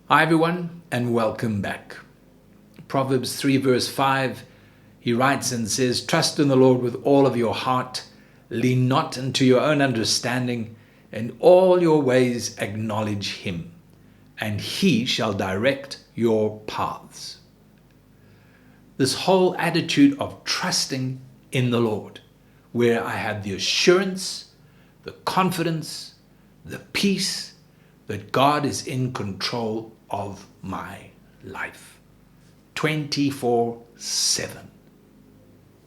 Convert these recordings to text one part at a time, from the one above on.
Hi everyone, and welcome back. Proverbs 3 verse 5, he writes and says, "Trust in the Lord with all of your heart, lean not unto your own understanding, in all your ways acknowledge him, and he shall direct your paths." This whole attitude of trusting in the Lord, where I have the assurance, the confidence, the peace that God is in control of my life 24/7.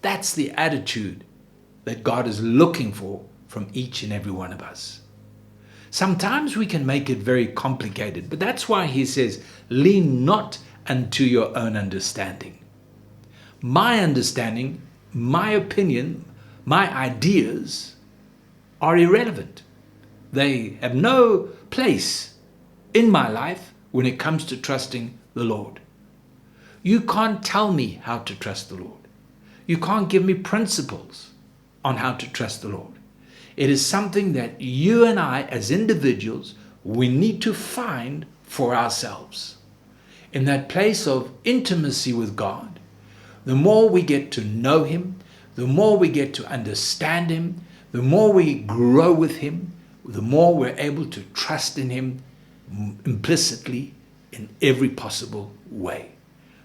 That's the attitude that God is looking for from each and every one of us. Sometimes we can make it very complicated, but that's why he says, lean not unto your own understanding. My understanding, my opinion, my ideas are irrelevant. They have no place in my life when it comes to trusting the Lord. You can't tell me how to trust the Lord. You can't give me principles on how to trust the Lord. It is something that you and I as individuals, we need to find for ourselves. In that place of intimacy with God, the more we get to know him, the more we get to understand him, the more we grow with him, the more we're able to trust in him implicitly in every possible way,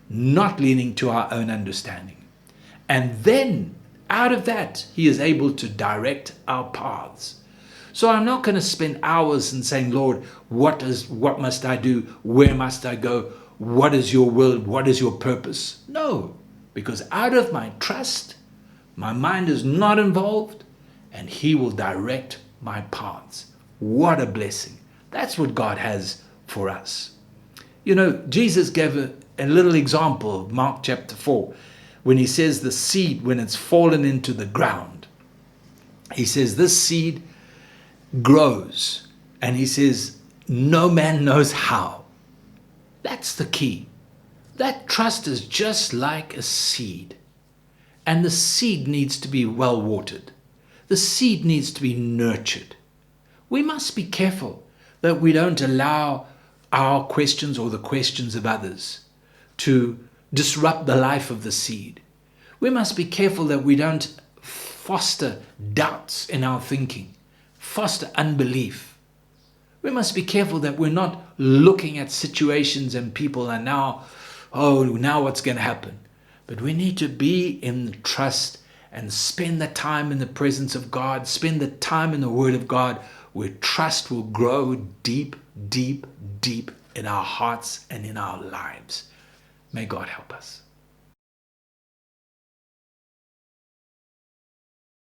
not leaning to our own understanding. And then out of that, he is able to direct our paths. So I'm not going to spend hours in saying, Lord, what must I do? Where must I go? What is your will? What is your purpose? No, because out of my trust, my mind is not involved, and he will direct my paths. What a blessing. That's what God has for us. You know, Jesus gave a little example of Mark chapter 4 when he says the seed, when it's fallen into the ground, he says this seed grows, and he says no man knows how. That's the key. That trust is just like a seed, and the seed needs to be well watered. The seed needs to be nurtured. We must be careful that we don't allow our questions or the questions of others to disrupt the life of the seed. We must be careful that we don't foster doubts in our thinking, foster unbelief. We must be careful that we're not looking at situations and people and now what's going to happen? But we need to be in trust and spend the time in the presence of God, spend the time in the Word of God, where trust will grow deep, deep, deep in our hearts and in our lives. May God help us.